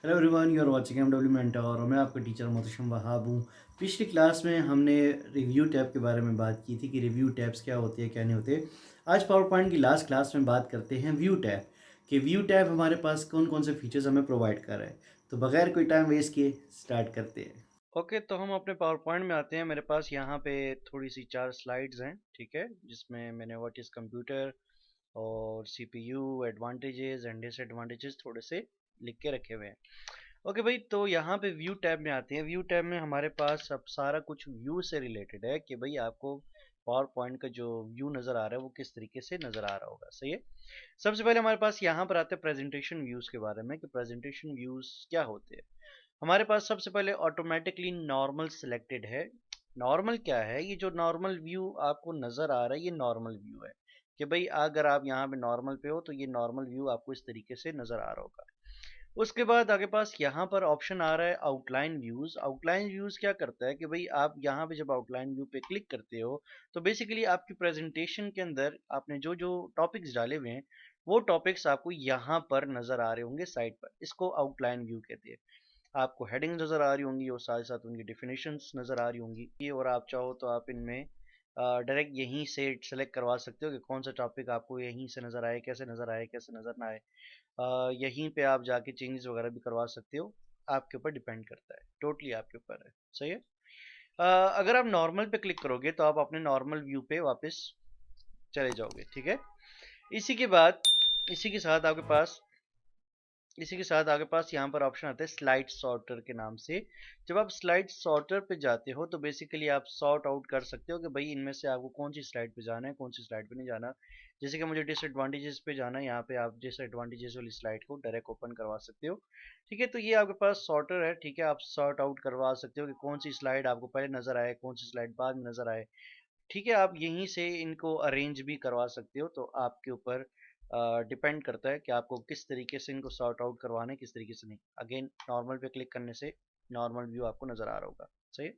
Hello everyone, you are watching MW mentor और मैं आपका टीचर मोहतशम वहाब हूँ। पिछली क्लास में हमने रिव्यू टैब के बारे में बात की थी कि रिव्यू टैब्स क्या होते हैं क्या नहीं होते। आज पावर पॉइंट की लास्ट क्लास में बात करते हैं व्यू टैब कि व्यू टैब हमारे पास कौन कौन से फीचर्स हमें प्रोवाइड कर रहा है। तो बगैर कोई टाइम वेस्ट किए स्टार्ट करते हैं। ओके, तो हम अपने पावर पॉइंट में आते हैं। मेरे पास यहाँ पे थोड़ी सी चार स्लाइड्स हैं, ठीक है, जिसमें मैंने व्हाट इज़ कंप्यूटर और सीपीयू एडवांटेजेस एंड डिसएडवांटेजेस थोड़े से लिख के रखे हुए हैं। ओके भाई, तो यहाँ पे व्यू टैब में आते हैं। व्यू टैब में हमारे पास अब सारा कुछ व्यू से रिलेटेड है कि भाई आपको पावर पॉइंट का जो व्यू नज़र आ रहा है वो किस तरीके से नज़र आ रहा होगा। सही है। सबसे पहले हमारे पास यहाँ पर आते हैं प्रेजेंटेशन व्यूज़ के बारे में कि प्रेजेंटेशन व्यूज़ क्या होते हैं। हमारे पास सबसे पहले ऑटोमेटिकली नॉर्मल सिलेक्टेड है। नॉर्मल क्या है? ये जो नॉर्मल व्यू आपको नज़र आ रहा है ये नॉर्मल व्यू है कि भाई अगर आप यहाँ पे नॉर्मल पे हो तो ये नॉर्मल व्यू आपको इस तरीके से नज़र आ रहा होगा। उसके बाद आगे पास यहाँ पर ऑप्शन आ रहा है आउटलाइन व्यूज। आउटलाइन व्यूज क्या करता है कि भाई आप यहाँ पे जब आउटलाइन व्यू पे क्लिक करते हो तो बेसिकली आपकी प्रेजेंटेशन के अंदर आपने जो जो टॉपिक्स डाले हुए हैं वो टॉपिक्स आपको यहाँ पर नजर आ रहे होंगे साइड पर। इसको आउटलाइन व्यू कहते हैं। आपको हेडिंग्स नज़र आ रही होंगी और साथ साथ उनकी डिफिनेशंस नज़र आ रही होंगी। ये और आप चाहो तो आप इनमें डायरेक्ट यहीं से सेलेक्ट करवा सकते हो कि कौन सा टॉपिक आपको यहीं से नज़र आए, कैसे नज़र आए, कैसे नज़र ना आए। यहीं पे आप जाके चेंजेस वगैरह भी करवा सकते हो। आपके ऊपर डिपेंड करता है, टोटली आपके ऊपर है। सही है। अगर आप नॉर्मल पे क्लिक करोगे तो आप अपने नॉर्मल व्यू पे वापस चले जाओगे, ठीक है। इसी के बाद इसी के साथ आपके पास इसी के साथ आगे पास यहाँ पर ऑप्शन आता है स्लाइड सॉर्टर के नाम से। जब आप स्लाइड सॉर्टर पे जाते हो तो बेसिकली आप सॉर्ट आउट कर सकते हो कि भाई इनमें से आपको कौन सी स्लाइड पे जाना है, कौन सी स्लाइड पे नहीं जाना। जैसे कि मुझे डिसएडवांटेजेस पे जाना है, यहाँ पे आप डिसएडवांटेजेस वाली स्लाइड को डायरेक्ट ओपन करवा सकते हो। ठीक है, तो ये आपके पास सॉर्टर है। ठीक है, आप सॉर्ट आउट करवा सकते हो कि कौन सी स्लाइड आपको पहले नजर आए, कौन सी स्लाइड बाद में नजर आए। ठीक है, आप यहीं से इनको अरेंज भी करवा सकते हो। तो आपके ऊपर डिपेंड करता है कि आपको किस तरीके से इनको सॉर्ट आउट करवाना है, किस तरीके से नहीं। अगेन नॉर्मल पे क्लिक करने से नॉर्मल व्यू आपको नज़र आ रहा होगा। सही है?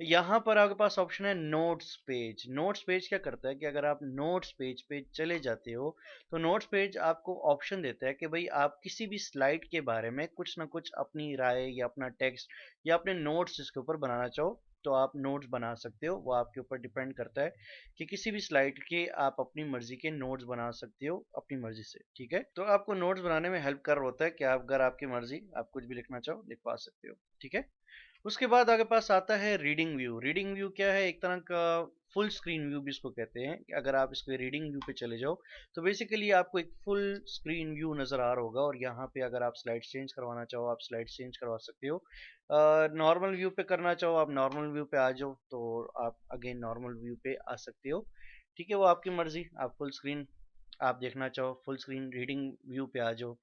यहाँ पर आपके पास ऑप्शन है नोट्स पेज। नोट्स पेज क्या करता है कि अगर आप नोट्स पेज पे चले जाते हो तो नोट्स पेज आपको ऑप्शन देता है कि भाई आप किसी भी स्लाइड के बारे में कुछ ना कुछ अपनी राय या अपना टेक्स्ट या अपने नोट्स इसके ऊपर बनाना चाहो तो आप नोट्स बना सकते हो। वो आपके ऊपर डिपेंड करता है कि किसी भी स्लाइड के आप अपनी मर्जी के नोट्स बना सकते हो अपनी मर्जी से। ठीक है, तो आपको नोट्स बनाने में हेल्प कर रहा होता है कि आप अगर आपकी मर्जी आप कुछ भी लिखना चाहो लिखवा सकते हो। ठीक है। उसके बाद आगे पास आता है रीडिंग व्यू। रीडिंग व्यू क्या है? एक तरह का फुल स्क्रीन व्यू भी इसको कहते हैं कि अगर आप इसके रीडिंग व्यू पे चले जाओ तो बेसिकली आपको एक फुल स्क्रीन व्यू नज़र आ रहा होगा और यहाँ पे अगर आप स्लाइड चेंज करवाना चाहो आप स्लाइड चेंज करवा सकते हो। नॉर्मल व्यू पे करना चाहो आप नॉर्मल व्यू पे आ जाओ तो आप अगेन नॉर्मल व्यू पे आ सकते हो। ठीक है, वो आपकी मर्जी। आप फुल स्क्रीन आप देखना चाहो फुल स्क्रीन रीडिंग व्यू पे आ जाओ।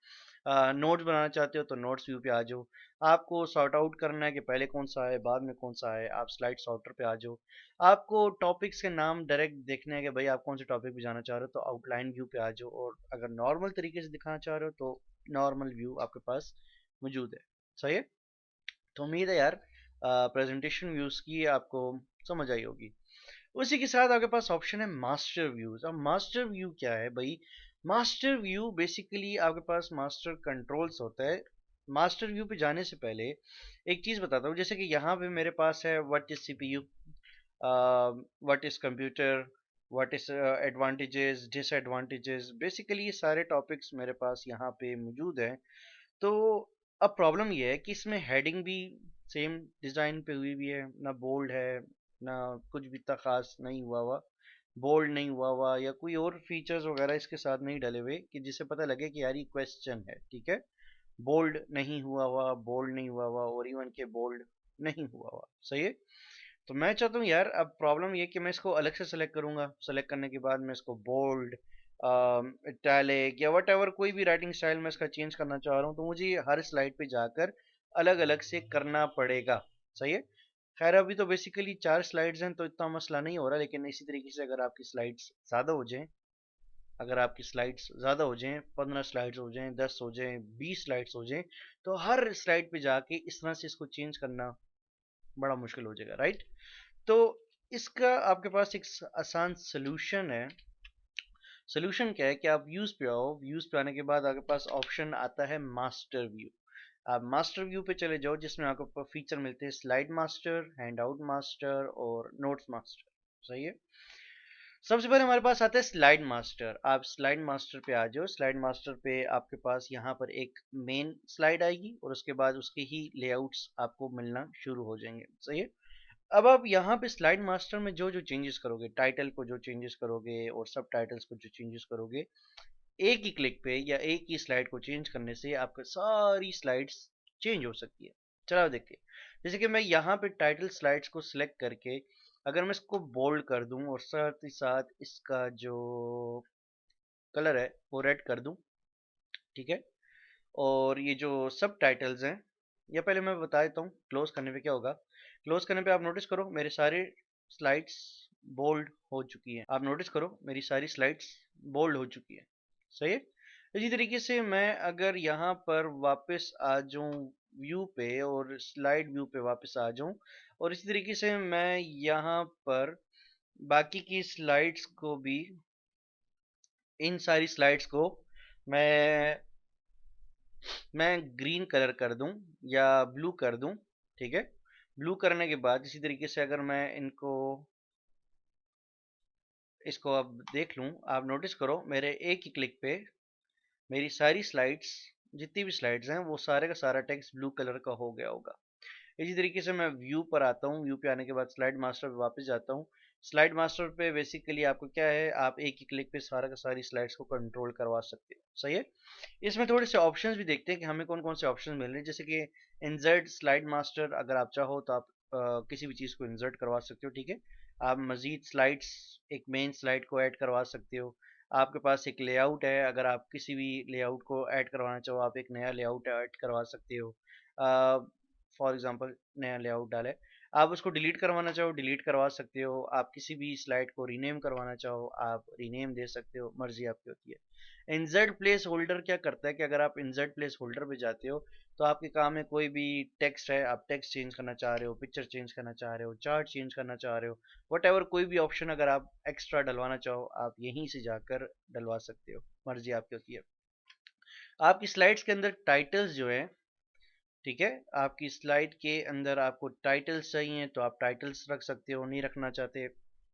नोट्स बनाना चाहते हो तो नोट्स व्यू पे आ जाओ। आपको सॉर्ट आउट करना है कि पहले कौन सा है बाद में कौन सा है, आप स्लाइड सॉर्टर पे आ जाओ। आपको टॉपिक्स के नाम डायरेक्ट देखने हैं कि भाई आप कौन से टॉपिक पे जाना चाह रहे हो तो आउटलाइन व्यू पे आ जाओ। और अगर नॉर्मल तरीके से दिखाना चाह रहे हो तो नॉर्मल व्यू आपके पास मौजूद है। सही है। तो उम्मीद है यार प्रेजेंटेशन व्यूज की आपको समझ आई होगी। उसी के साथ आपके पास ऑप्शन है मास्टर व्यूज। अब मास्टर व्यू क्या है भाई? मास्टर व्यू बेसिकली आपके पास मास्टर कंट्रोल्स होता है। मास्टर व्यू पे जाने से पहले एक चीज बताता हूँ। जैसे कि यहाँ पे मेरे पास है what is CPU, what is computer, what is advantages disadvantages. Basically ये सारे टॉपिक्स मेरे पास यहाँ पे मौजूद हैं। तो अब प्रॉब्लम ये है कि इसमें हेडिंग भी सेम डिज़ाइन पे हुई भी है, ना बोल्ड है ना कुछ भी इतना खास नहीं हुआ हुआ, बोल्ड नहीं हुआ हुआ या कोई और फीचर्स वगैरह इसके साथ नहीं डले हुए कि जिससे पता लगे कि यार ये क्वेश्चन है। ठीक है, बोल्ड नहीं हुआ हुआ, बोल्ड नहीं हुआ हुआ और इवन के बोल्ड नहीं हुआ हुआ। सही है। तो मैं चाहता हूँ यार, अब प्रॉब्लम ये कि मैं इसको अलग से सेलेक्ट करूंगा। सेलेक्ट करने के बाद मैं इसको बोल्ड, इटैलिक या वट एवर कोई भी राइटिंग स्टाइल में इसका चेंज करना चाह रहा हूँ तो मुझे ये हर स्लाइड पे जाकर अलग अलग से करना पड़ेगा। सही है। खैर अभी तो बेसिकली चार स्लाइड्स हैं तो इतना मसला नहीं हो रहा, लेकिन इसी तरीके से अगर आपकी स्लाइड्स ज़्यादा हो जाएं, अगर आपकी स्लाइड्स ज़्यादा हो जाएं, 15 स्लाइड्स हो जाएं, 10 हो जाएं, 20 स्लाइड्स हो जाएं, तो हर स्लाइड पे जाके इस तरह से इसको चेंज करना बड़ा मुश्किल हो जाएगा, राइट। तो इसका आपके पास एक आसान सोल्यूशन है। सोल्यूशन क्या है कि आप व्यूज पे आओ। व्यूज पे आने के बाद आपके पास ऑप्शन आता है मास्टर व्यू। आप मास्टर व्यू पे चले जाओ जिसमें आपको फीचर मिलते हैं slide master, hand out master और नोट्स मास्टर। सही है। सबसे पहले हमारे पास आता है स्लाइड मास्टर। आप स्लाइड मास्टर पे आ जाओ। स्लाइड मास्टर पे आपके पास यहाँ पर एक मेन स्लाइड आएगी और उसके बाद उसके ही लेआउट्स आपको मिलना शुरू हो जाएंगे। सही है। अब आप यहाँ पे स्लाइड मास्टर में जो जो चेंजेस करोगे, टाइटल को जो चेंजेस करोगे और सब टाइटल्स को जो चेंजेस करोगे, एक ही क्लिक पे या एक ही स्लाइड को चेंज करने से आपका सारी स्लाइड्स चेंज हो सकती है। चलो देखते हैं। जैसे कि मैं यहाँ पे टाइटल स्लाइड्स को सिलेक्ट करके अगर मैं इसको बोल्ड कर दूं और साथ ही साथ इसका जो कलर है वो रेड कर दूं, ठीक है। और ये जो सब टाइटल्स हैं, या पहले मैं बता देता हूँ क्लोज करने पे क्या होगा। क्लोज करने पे आप नोटिस करो मेरे सारे स्लाइड्स बोल्ड हो चुकी हैं। आप नोटिस करो मेरी सारी स्लाइड्स बोल्ड हो चुकी है। सही है। इसी तरीके से मैं अगर यहाँ पर वापस आ जाऊँ व्यू पे और स्लाइड व्यू पे वापस आ जाऊँ और इसी तरीके से मैं यहाँ पर बाकी की स्लाइड्स को भी, इन सारी स्लाइड्स को मैं मैं ग्रीन कलर कर दूं या ब्लू कर दूं, ठीक है। ब्लू करने के बाद इसी तरीके से अगर मैं इसको अब देख लूं, आप नोटिस करो मेरे एक ही क्लिक पे मेरी सारी स्लाइड्स, जितनी भी स्लाइड्स हैं वो सारे का सारा टेक्स्ट ब्लू कलर का हो गया होगा। इसी तरीके से मैं व्यू पर आता हूँ। व्यू पे आने के बाद स्लाइड मास्टर पे वापस जाता हूँ। स्लाइड मास्टर पे बेसिकली आपको क्या है, आप एक ही क्लिक पे सारा का सारी स्लाइड्स को कंट्रोल करवा सकते हो। सही है। इसमें थोड़े से ऑप्शंस भी देखते हैं कि हमें कौन कौन से ऑप्शन मिल रहे हैं। जैसे कि इंसर्ट स्लाइड मास्टर, अगर आप चाहो तो आप किसी भी चीज़ को इंसर्ट करवा सकते हो, ठीक है। आप मजीद स्लाइड्स, एक मेन स्लाइड को ऐड करवा सकते हो। आपके पास एक लेआउट है, अगर आप किसी भी लेआउट को ऐड करवाना चाहो आप एक नया लेआउट ऐड करवा सकते हो। फॉर एग्जांपल नया लेआउट डाले, आप उसको डिलीट करवाना चाहो डिलीट करवा सकते हो। आप किसी भी स्लाइड को रीनेम करवाना चाहो आप रीनेम दे सकते हो, मर्जी आपकी होती है। इंसर्ट प्लेस होल्डर क्या करता है कि अगर आप इंसर्ट प्लेस होल्डर पे जाते हो तो आपके काम में कोई भी टेक्स्ट है, आप टेक्स्ट चेंज करना चाह रहे हो, पिक्चर चेंज करना चाह रहे हो, चार्ट चेंज करना चाह रहे हो, वट कोई भी ऑप्शन अगर आप एक्स्ट्रा डलवाना चाहो आप यहीं से जाकर डलवा सकते हो, मर्जी आपकी होती है। आपकी स्लाइड्स के अंदर टाइटल्स जो है, ठीक है, आपकी स्लाइड के अंदर आपको टाइटल्स चाहिए तो आप टाइटल्स रख सकते हो, नहीं रखना चाहते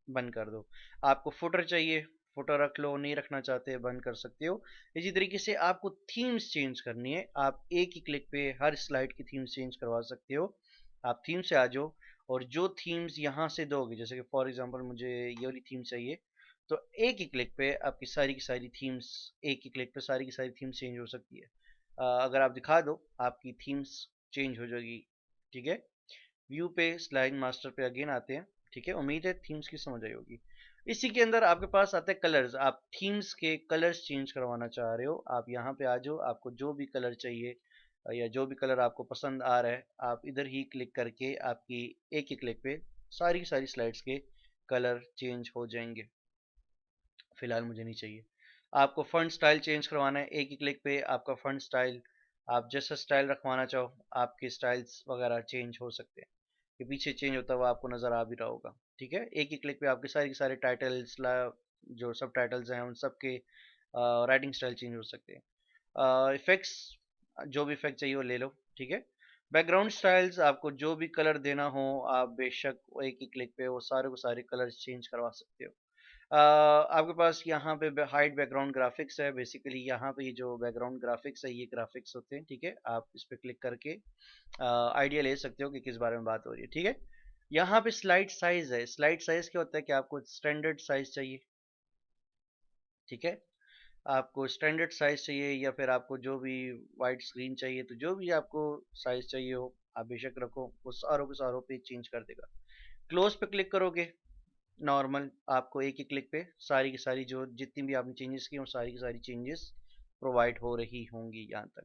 बंद कर दो। आपको फुटर चाहिए, फुटर रख लो, नहीं रखना चाहते बंद कर सकते हो। इसी तरीके से आपको थीम्स चेंज करनी है, आप एक ही क्लिक पे हर स्लाइड की थीम्स चेंज करवा सकते हो। आप थीम से आ जाओ और जो थीम्स यहाँ से दोगे, जैसे कि फॉर एग्जांपल मुझे ये वाली थीम चाहिए, तो एक ही क्लिक पे आपकी सारी की सारी थीम्स, एक ही क्लिक पे सारी की सारी थीम्स चेंज हो सकती है। अगर आप दिखा दो आपकी थीम्स चेंज हो जाएगी, ठीक है। व्यू पे स्लाइड मास्टर पे अगेन आते हैं, ठीक है। उम्मीद है थीम्स की समझ आई होगी। इसी के अंदर आपके पास आते हैं कलर्स। आप थीम्स के कलर्स चेंज करवाना चाह रहे हो, आप यहाँ पे आ जाओ, आपको जो भी कलर चाहिए या जो भी कलर आपको पसंद आ रहा है आप इधर ही क्लिक करके आपकी एक ही क्लिक पे सारी की सारी स्लाइड्स के कलर चेंज हो जाएंगे। फिलहाल मुझे नहीं चाहिए। आपको फंट स्टाइल चेंज करवाना है, एक ही क्लिक पे आपका फंट स्टाइल, आप जैसा स्टाइल रखवाना चाहो आपके स्टाइल्स वगैरह चेंज हो सकते हैं। ये पीछे चेंज होता हुआ आपको नज़र आ भी रहा होगा, ठीक है। एक ही क्लिक पे आपके सारे के सारे टाइटल्स, जो सब टाइटल्स हैं उन सब के राइटिंग स्टाइल चेंज हो सकते हैं। इफेक्ट्स, जो भी इफेक्ट चाहिए वो ले लो, ठीक है। बैकग्राउंड स्टाइल्स, आपको जो भी कलर देना हो आप बेशक एक ही क्लिक पे वो सारे को सारे कलर्स चेंज करवा सकते हो। आपके पास यहाँ पे हाइड बैकग्राउंड ग्राफिक्स है। बेसिकली यहाँ पे ये जो बैकग्राउंड ग्राफिक्स है ये ग्राफिक्स होते हैं, ठीक है। आप इस पे क्लिक करके आइडिया ले सकते हो कि किस बारे में बात हो रही है, ठीक है। यहाँ पे स्लाइड साइज है। स्लाइड साइज क्या होता है कि आपको स्टैंडर्ड साइज चाहिए, ठीक है। आपको स्टैंडर्ड साइज चाहिए या फिर आपको जो भी वाइड स्क्रीन चाहिए, तो जो भी आपको साइज चाहिए हो आप बेशक रखो, वो सारों के सारों पे चेंज कर देगा। क्लोज पे क्लिक करोगे, नॉर्मल आपको एक ही क्लिक पे सारी की सारी जो जितनी भी आपने चेंजेस की वो सारी की सारी चेंजेस प्रोवाइड हो रही होंगी यहाँ तक।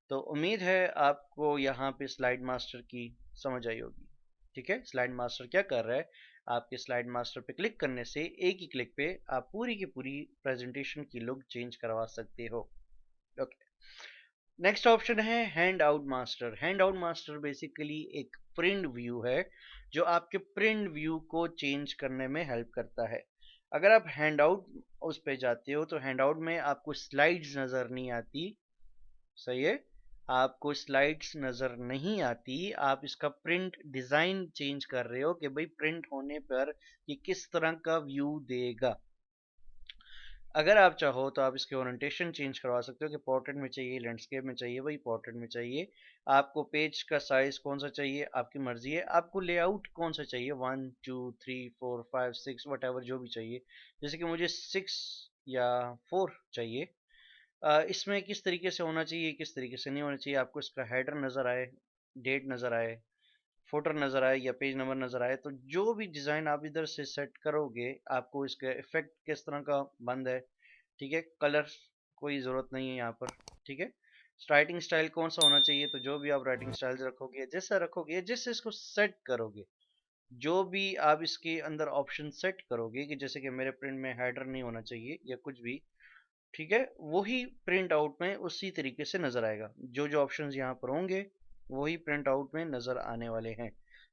तो उम्मीद है आपको यहाँ पे स्लाइड मास्टर की समझ आई होगी, ठीक है। स्लाइड मास्टर क्या कर रहा है, आपके स्लाइड मास्टर पे क्लिक करने से एक ही क्लिक पे आप पूरी की पूरी प्रेजेंटेशन की लुक चेंज करवा सकते हो। ओके। नेक्स्ट ऑप्शन है hand out master. Hand out master basically एक प्रिंट व्यू है जो आपके प्रिंट व्यू को चेंज करने में हेल्प करता है। अगर आप हैंड आउट उस पे जाते हो तो हैंड आउट में आपको स्लाइड्स नज़र नहीं आती, सही है। आपको स्लाइड्स नज़र नहीं आती, आप इसका प्रिंट डिज़ाइन चेंज कर रहे हो कि भाई प्रिंट होने पर ये किस तरह का व्यू देगा। अगर आप चाहो तो आप इसके ओरिएंटेशन चेंज करवा सकते हो कि पोर्ट्रेट में चाहिए, लैंडस्केप में चाहिए, वही पोर्ट्रेट में चाहिए। आपको पेज का साइज कौन सा चाहिए, आपकी मर्जी है। आपको लेआउट कौन सा चाहिए, 1 2 3 4 5 6 वट एवर जो भी चाहिए। जैसे कि मुझे 6 या 4 चाहिए। इसमें किस तरीके से होना चाहिए, किस तरीके से नहीं होना चाहिए। आपको इसका हेडर नज़र आए, डेट नज़र आए, फुटर नज़र आए या पेज नंबर नज़र आए, तो जो भी डिज़ाइन आप इधर से सेट करोगे, आपको इसका इफेक्ट किस तरह का बंद है, ठीक है। कलर कोई ज़रूरत नहीं है यहाँ पर, ठीक है। राइटिंग स्टाइल कौन सा होना चाहिए, तो जो भी आप राइटिंग स्टाइल रखोगे, जैसा रखोगे, जैसे इसको सेट करोगे, जो भी आप इसके अंदर ऑप्शन सेट करोगे कि जैसे कि मेरे प्रिंट में हेडर नहीं होना चाहिए या कुछ भी, ठीक है, वही प्रिंट आउट में उसी तरीके से नज़र आएगा। जो जो ऑप्शंस यहाँ पर होंगे वही प्रिंट आउट में नज़र आने वाले हैं।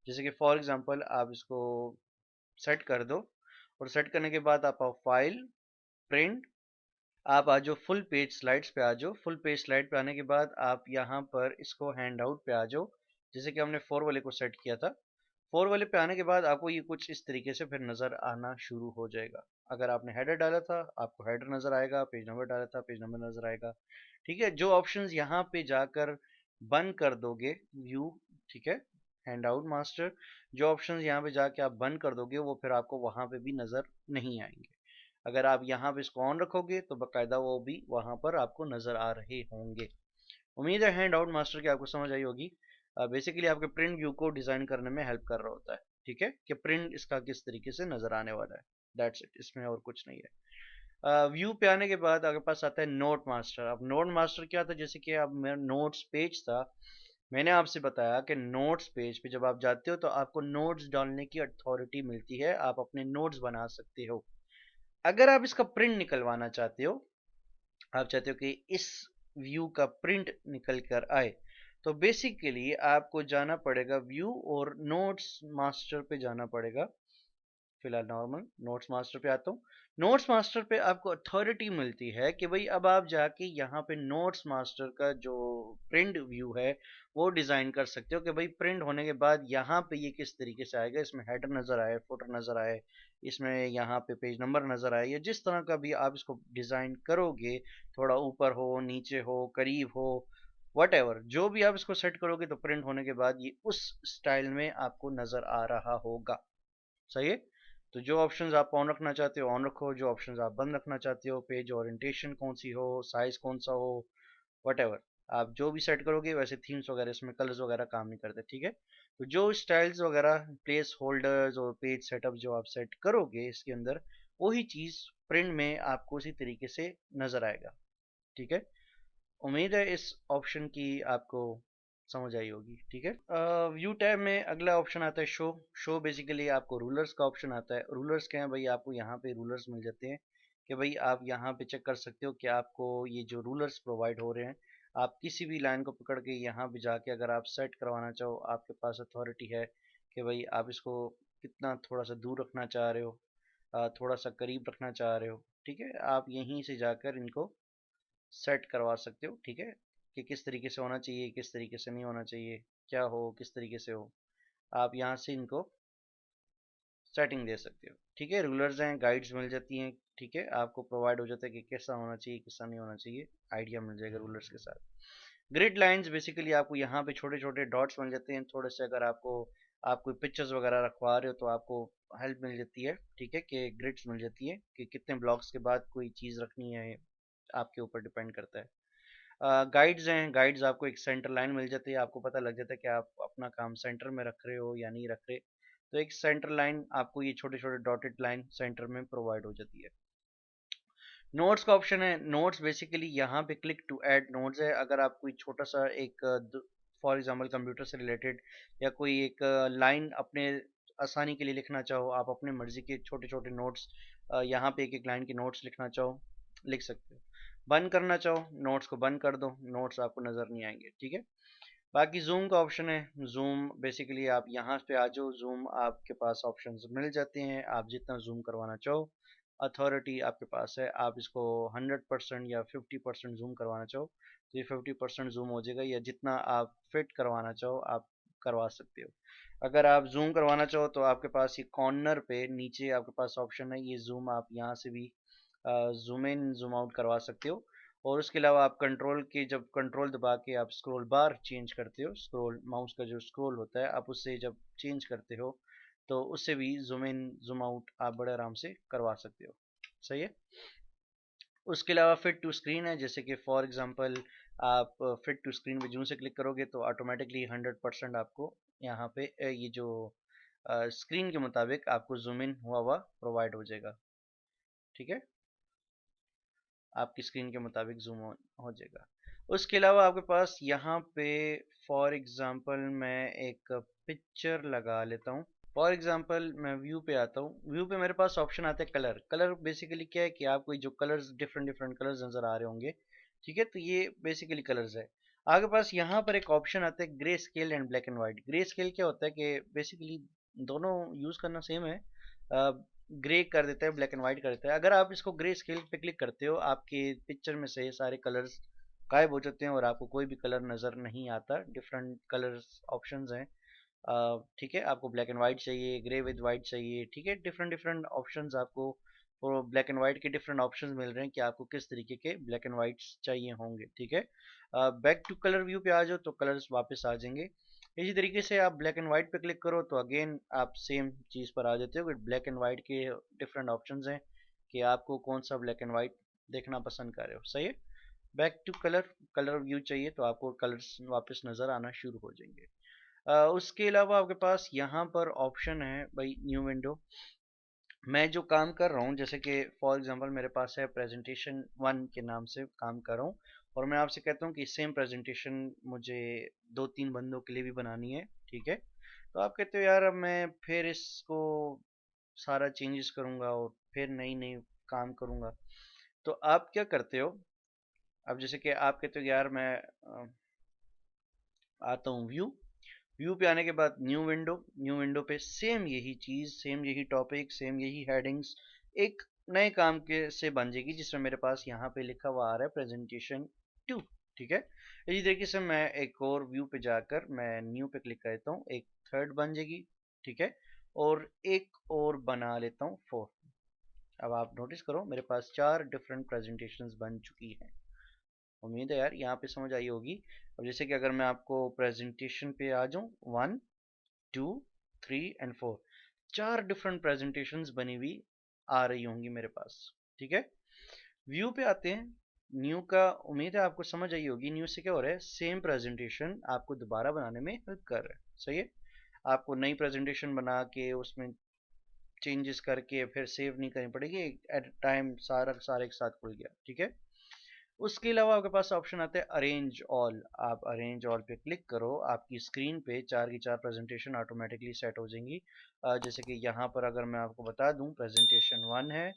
जैसे कि फॉर एग्जांपल आप इसको सेट कर दो, और सेट करने के बाद आप आओ फाइल, प्रिंट, आप आ जाओ फुल पेज स्लाइड्स पे आ जाओ। फुल पेज स्लाइड पे आने के बाद आप यहाँ पर इसको हैंड आउट पे आ जाओ, जैसे कि हमने 4 वाले को सेट किया था। 4 वाले पे आने के बाद आपको ये कुछ इस तरीके से फिर नज़र आना शुरू हो जाएगा। अगर आपने हेडर डाला था, आपको हेडर नज़र आएगा, पेज नंबर डाला था, पेज नंबर नज़र आएगा, ठीक है। जो ऑप्शंस यहाँ पे जाकर बंद कर दोगे व्यू, ठीक है, हैंड आउट मास्टर, जो ऑप्शंस यहाँ पे जाके आप बंद कर दोगे वो फिर आपको वहाँ पे भी नज़र नहीं आएंगे। अगर आप यहाँ पे इसको ऑन रखोगे तो बाकायदा वो भी वहाँ पर आपको नज़र आ रहे होंगे। उम्मीद है हैंड आउट मास्टर की आपको समझ आई होगी। बेसिकली आपके प्रिंट व्यू को डिज़ाइन करने में हेल्प कर रहा होता है, ठीक है, कि प्रिंट इसका किस तरीके से नज़र आने वाला है। दैट्स इट, इसमें और कुछ नहीं है। व्यू पे आने के बाद आपके पास आता है नोट मास्टर। अब नोट मास्टर क्या था, जैसे कि अब मेरा नोट्स पेज था, मैंने आपसे बताया कि नोट्स पेज पे जब आप जाते हो तो आपको नोट्स डालने की अथॉरिटी मिलती है, आप अपने नोट्स बना सकते हो। अगर आप इसका प्रिंट निकलवाना चाहते हो, आप चाहते हो कि इस व्यू का प्रिंट निकल कर आए, तो बेसिकली आपको जाना पड़ेगा व्यू और नोट्स मास्टर पे जाना पड़ेगा। फिलहाल नॉर्मल नोट्स मास्टर पे आता हूँ। नोट्स मास्टर पे आपको अथॉरिटी मिलती है कि भाई अब आप जाके यहाँ पे नोट्स मास्टर का जो प्रिंट व्यू है वो डिज़ाइन कर सकते हो कि भाई प्रिंट होने के बाद यहाँ पे ये किस तरीके से आएगा। इसमें हेडर नज़र आए, फुटर नज़र आए, इसमें यहाँ पे पेज नंबर नज़र आए, या जिस तरह का भी आप इसको डिज़ाइन करोगे, थोड़ा ऊपर हो, नीचे हो, करीब हो, वट एवर जो भी आप इसको सेट करोगे, तो प्रिंट होने के बाद ये उस स्टाइल में आपको नज़र आ रहा होगा। सही है। तो जो ऑप्शंस आप ऑन रखना चाहते हो ऑन रखो, जो ऑप्शंस आप बंद रखना चाहते हो, पेज ओरिएंटेशन कौन सी हो, साइज कौन सा हो, वटेवर आप जो भी सेट करोगे, वैसे थीम्स वगैरह इसमें कलर्स वगैरह काम नहीं करते, ठीक है। तो जो स्टाइल्स वगैरह, प्लेस होल्डर्स और पेज सेटअप जो आप सेट करोगे इसके अंदर, वही चीज़ प्रिंट में आपको उसी तरीके से नज़र आएगा, ठीक है। उम्मीद है इस ऑप्शन की आपको समझ आई होगी, ठीक है। व्यू टैब में अगला ऑप्शन आता है शो। शो बेसिकली आपको रूलर्स का ऑप्शन आता है। रूलर्स क्या है भाई, आपको यहाँ पे रूलर्स मिल जाते हैं कि भाई आप यहाँ पे चेक कर सकते हो कि आपको ये जो रूलर्स प्रोवाइड हो रहे हैं, आप किसी भी लाइन को पकड़ के यहाँ पे जाके अगर आप सेट करवाना चाहो, आपके पास अथॉरिटी है कि भाई आप इसको कितना थोड़ा सा दूर रखना चाह रहे हो, थोड़ा सा करीब रखना चाह रहे हो, ठीक है। आप यहीं से जाकर इनको सेट करवा सकते हो, ठीक है, कि किस तरीके से होना चाहिए, किस तरीके से नहीं होना चाहिए, क्या हो, किस तरीके से हो। आप यहाँ से इनको सेटिंग दे सकते हो, ठीक है। रूलर्स हैं, गाइड्स मिल जाती हैं, ठीक है, आपको प्रोवाइड हो जाता है कि कैसा होना चाहिए, कैसा नहीं होना चाहिए, आइडिया मिल जाएगा रूलर्स के साथ। ग्रिड लाइंस बेसिकली आपको यहाँ पे छोटे छोटे डॉट्स मिल जाते हैं थोड़े से। अगर आपको आप कोई पिक्चर्स वगैरह रखवा रहे हो तो आपको हेल्प मिल जाती है, ठीक है, कि ग्रिड्स मिल जाती है कि कितने ब्लॉक्स के बाद कोई चीज़ रखनी है, आपके ऊपर डिपेंड करता है। गाइड्स हैं, गाइड्स आपको एक सेंटर लाइन मिल जाती है, आपको पता लग जाता है कि आप अपना काम सेंटर में रख रहे हो या नहीं रख रहे। तो एक सेंटर लाइन आपको ये छोटे छोटे डॉटेड लाइन सेंटर में प्रोवाइड हो जाती है। नोट्स का ऑप्शन है। नोट्स बेसिकली यहाँ पे क्लिक टू ऐड नोट्स है। अगर आप कोई छोटा सा एक फॉर एग्जांपल कंप्यूटर से रिलेटेड या कोई एक लाइन अपने आसानी के लिए लिखना चाहो, आप अपने मर्जी के छोटे छोटे नोट्स यहाँ पे एक एक लाइन के नोट्स लिखना चाहो, लिख सकते हो। बंद करना चाहो नोट्स को बंद कर दो, नोट्स आपको नज़र नहीं आएंगे, ठीक है। बाकी जूम का ऑप्शन है। जूम बेसिकली आप यहाँ पे आ जाओ, जूम आपके पास ऑप्शंस मिल जाते हैं, आप जितना जूम करवाना चाहो अथॉरिटी आपके पास है। आप इसको 100% या 50% जूम करवाना चाहो तो ये 50% जूम हो जाएगा, या जितना आप फिट करवाना चाहो आप करवा सकते हो। अगर आप जूम करवाना चाहो तो आपके पास ये कॉर्नर पे नीचे आपके पास ऑप्शन है, ये जूम आप यहाँ से भी जूम इन जूम आउट करवा सकते हो। और उसके अलावा आप कंट्रोल के जब कंट्रोल दबा के आप स्क्रॉल बार चेंज करते हो, स्क्रॉल माउस का जो स्क्रॉल होता है आप उससे जब चेंज करते हो तो उससे भी जूम इन जूम आउट आप बड़े आराम से करवा सकते हो। सही है। उसके अलावा फिट टू स्क्रीन है, जैसे कि फॉर एग्जांपल आप फिट टू स्क्रीन पे जूं से क्लिक करोगे तो ऑटोमेटिकली 100% आपको यहाँ पे ये जो स्क्रीन के मुताबिक आपको जूम इन हुआ हुआ प्रोवाइड हो जाएगा। ठीक है, आपकी स्क्रीन के मुताबिक जूम ऑन हो जाएगा। उसके अलावा आपके पास यहाँ पे फॉर एग्जांपल मैं एक पिक्चर लगा लेता हूँ। फॉर एग्जांपल मैं व्यू पे आता हूँ, व्यू पे मेरे पास ऑप्शन आता है कलर। कलर बेसिकली क्या है कि आपको जो कलर्स डिफरेंट डिफरेंट कलर्स नज़र आ रहे होंगे, ठीक है, तो ये बेसिकली कलर्स है। आपके पास यहाँ पर एक ऑप्शन आता है grey scale and black and white. Grey scale क्या होता है कि बेसिकली दोनों यूज़ करना सेम है, ग्रे कर देता है, ब्लैक एंड वाइट कर देता है। अगर आप इसको ग्रे स्केल पे क्लिक करते हो आपके पिक्चर में से सारे कलर्स गायब हो जाते हैं और आपको कोई भी कलर नज़र नहीं आता। डिफरेंट कलर्स ऑप्शंस हैं, ठीक है, आपको ब्लैक एंड वाइट चाहिए, ग्रे विद वाइट चाहिए, ठीक है, डिफरेंट डिफरेंट ऑप्शंस आपको, और ब्लैक एंड वाइट के डिफरेंट ऑप्शंस मिल रहे हैं कि आपको किस तरीके के ब्लैक एंड वाइट्स चाहिए होंगे। ठीक है, बैक टू कलर व्यू पे आ जाओ तो कलर्स वापस आ जाएंगे। इसी तरीके से आप ब्लैक एंड वाइट पे क्लिक करो तो अगेन आप सेम चीज़ पर आ जाते हो कि ब्लैक एंड वाइट के डिफरेंट ऑप्शंस हैं कि आपको कौन सा ब्लैक एंड वाइट देखना पसंद कर रहे हो। सही है, back to colour colour view चाहिए तो आपको कलर्स वापस नज़र आना शुरू हो जाएंगे। उसके अलावा आपके पास यहाँ पर ऑप्शन है भाई न्यू विंडो। मैं जो काम कर रहा हूँ, जैसे कि फॉर एग्जांपल मेरे पास है प्रेजेंटेशन 1 के नाम से काम कर रहा हूँ, और मैं आपसे कहता हूँ कि सेम प्रेजेंटेशन मुझे 2-3 बंदों के लिए भी बनानी है। ठीक है, तो आप कहते हो यार अब मैं फिर इसको सारा चेंजेस करूँगा और फिर नई नई काम करूँगा, तो आप क्या करते हो। अब जैसे कि आप कहते हो यार मैं आता हूँ व्यू, व्यू पे आने के बाद न्यू विंडो, न्यू विंडो पे सेम यही चीज़, सेम यही टॉपिक, सेम यही हेडिंग्स एक नए काम के से बन जाएगी, जिसमें मेरे पास यहाँ पे लिखा हुआ आ रहा है प्रेजेंटेशन 2। ठीक है, इसी तरीके से मैं एक और व्यू पे जाकर मैं न्यू पे क्लिक करता हूँ, एक थर्ड बन जाएगी। ठीक है, और एक और बना लेता हूँ 4। अब आप नोटिस करो मेरे पास 4 डिफरेंट प्रेजेंटेशंस बन चुकी हैं। उम्मीद है यार यहाँ पे समझ आई होगी। अब जैसे कि अगर मैं आपको प्रेजेंटेशन पे आ जाऊँ, 1 2 3 एंड 4, 4 डिफरेंट प्रेजेंटेशंस बनी हुई आ रही होंगी मेरे पास। ठीक है, व्यू पे आते हैं, न्यू का उम्मीद है आपको समझ आई होगी। न्यू से क्या हो रहा है, सेम प्रेजेंटेशन आपको दोबारा बनाने में हेल्प कर रहा है। सही है, आपको नई प्रेजेंटेशन बना के उसमें चेंजेस करके फिर सेव नहीं करनी पड़ेगी, एट टाइम सारा सारा एक साथ खुल गया। ठीक है, उसके अलावा आपके पास ऑप्शन आता है अरेंज ऑल। आप अरेंज ऑल पे क्लिक करो, आपकी स्क्रीन पे 4 की 4 प्रेजेंटेशन ऑटोमेटिकली सेट हो जाएंगी। जैसे कि यहाँ पर अगर मैं आपको बता दूं, प्रेजेंटेशन 1 है,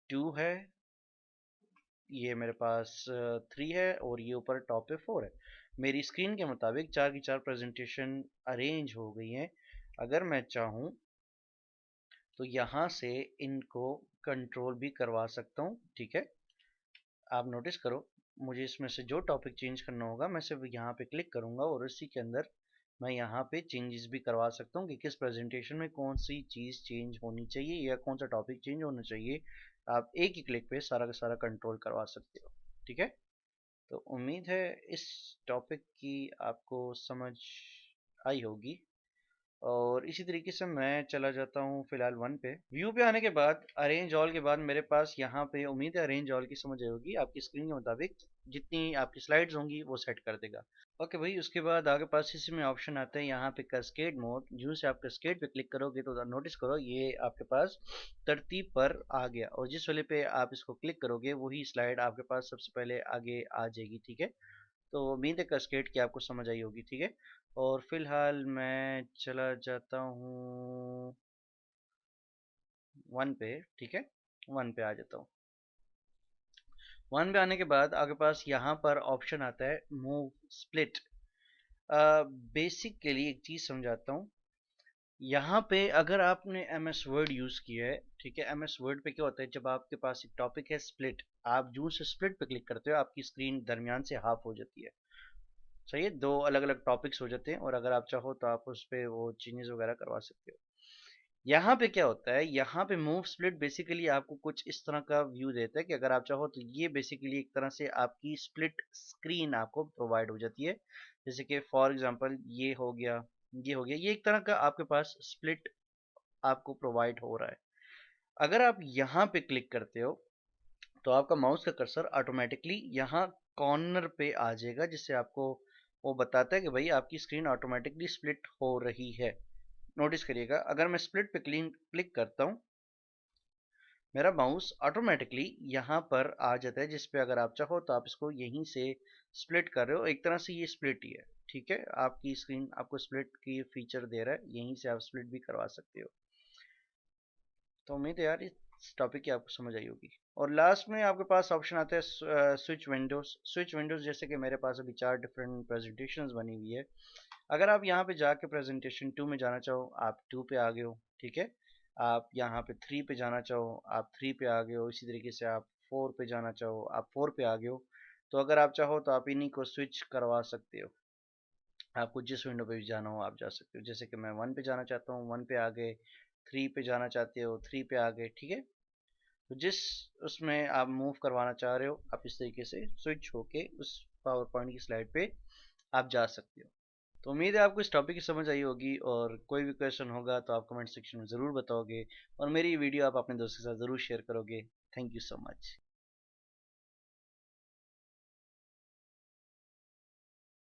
2 है, ये मेरे पास 3 है, और ये ऊपर टॉप पे 4 है। मेरी स्क्रीन के मुताबिक 4 की 4 प्रेजेंटेशन अरेंज हो गई हैं। अगर मैं चाहूँ तो यहाँ से इनको कंट्रोल भी करवा सकता हूँ। ठीक है, आप नोटिस करो मुझे इसमें से जो टॉपिक चेंज करना होगा मैं सिर्फ यहाँ पे क्लिक करूँगा और उसी के अंदर मैं यहाँ पे चेंजेस भी करवा सकता हूँ कि किस प्रेजेंटेशन में कौन सी चीज़ चेंज होनी चाहिए या कौन सा टॉपिक चेंज होना चाहिए। आप एक ही क्लिक पे सारा का सारा कंट्रोल करवा सकते हो। ठीक है, तो उम्मीद है इस टॉपिक की आपको समझ आई होगी। और इसी तरीके से मैं चला जाता हूँ फिलहाल 1 पे। व्यू पे आने के बाद अरेंज ऑल के बाद मेरे पास यहाँ पे उम्मीद है अरेंज ऑल की समझ आई होगी, आपकी स्क्रीन के मुताबिक जितनी आपकी स्लाइड्स होंगी वो सेट कर देगा। ओके भाई, उसके बाद आगे पास इसी में ऑप्शन आता है यहाँ पे कैस्केड मोड। जो से आप कैस्केड पे क्लिक करोगे तो नोटिस करो ये आपके पास तरतीब पर आ गया, और जिस वाले पे आप इसको क्लिक करोगे वही स्लाइड आपके पास सबसे पहले आगे आ जाएगी। ठीक है, तो उम्मीद है कैस्केड की आपको समझ आई होगी। ठीक है, और फिलहाल मैं चला जाता हूँ 1 पे। ठीक है, 1 पे आ जाता हूँ। 1 पे आने के बाद आपके पास यहाँ पर ऑप्शन आता है मूव स्प्लिट। बेसिकली एक चीज़ समझाता हूँ, यहाँ पे अगर आपने एम एस वर्ड यूज़ किया है, ठीक है, एम एस वर्ड पे क्या होता है, जब आपके पास एक टॉपिक है स्प्लिट, आप जूं से स्प्लिट पे क्लिक करते हो आपकी स्क्रीन दरमियान से हाफ हो जाती है। सही है, दो अलग अलग टॉपिक्स हो जाते हैं और अगर आप चाहो तो आप उस पे वो चेंजेस वगैरह करवा सकते हो। यहाँ पे क्या होता है, यहाँ पे मूव स्प्लिट बेसिकली आपको कुछ इस तरह का व्यू देता है कि अगर आप चाहो तो ये बेसिकली एक तरह से आपकी स्प्लिट स्क्रीन आपको प्रोवाइड हो जाती है। जैसे कि फॉर एग्जांपल ये हो गया, ये हो गया, ये एक तरह का आपके पास स्प्लिट आपको प्रोवाइड हो रहा है। अगर आप यहाँ पे क्लिक करते हो तो आपका माउस का कर्सर ऑटोमेटिकली यहाँ कॉर्नर पे आ जाएगा, जिससे आपको वो बताता है कि भाई आपकी स्क्रीन ऑटोमेटिकली स्प्लिट हो रही है। नोटिस करिएगा, अगर मैं स्प्लिट पे क्लिक करता हूँ, मेरा माउस ऑटोमेटिकली यहाँ पर आ जाता है, जिस पे अगर आप चाहो तो आप इसको यहीं से स्प्लिट कर रहे हो। एक तरह से ये स्प्लिट ही है, ठीक है, आपकी स्क्रीन आपको स्प्लिट की फीचर दे रहा है, यहीं से आप स्प्लिट भी करवा सकते हो। तो उम्मीद है यार इस टॉपिक की आपको समझ आई होगी। और लास्ट में आपके पास ऑप्शन आता है स्विच विंडोज। स्विच विंडोज जैसे कि मेरे पास अभी 4 डिफरेंट प्रेजेंटेशंस बनी हुई है। अगर आप यहाँ पे जाके प्रेजेंटेशन 2 में जाना चाहो, आप 2 पे आ गए हो, ठीक है। आप यहाँ पे 3 पे जाना चाहो, आप 3 पे आ गए हो। इसी तरीके से आप 4 पे जाना चाहो, आप 4 पे आ गए हो। तो अगर आप चाहो तो आप इन्हीं को स्विच करवा सकते हो, आपको जिस विंडो पे भी जाना हो आप जा सकते हो। जैसे कि मैं 1 पे जाना चाहता हूँ, 1 पे आ गए, 3 पे जाना चाहते हो, 3 पे आ गए, ठीक है। तो जिस उसमें आप मूव करवाना चाह रहे हो, आप इस तरीके से स्विच होके उस पावर पॉइंट की स्लाइड पे आप जा सकते हो। तो उम्मीद है आपको इस टॉपिक की समझ आई होगी, और कोई भी क्वेश्चन होगा तो आप कमेंट सेक्शन में ज़रूर बताओगे, और मेरी वीडियो आप अपने दोस्तों के साथ ज़रूर शेयर करोगे। Thank you so much.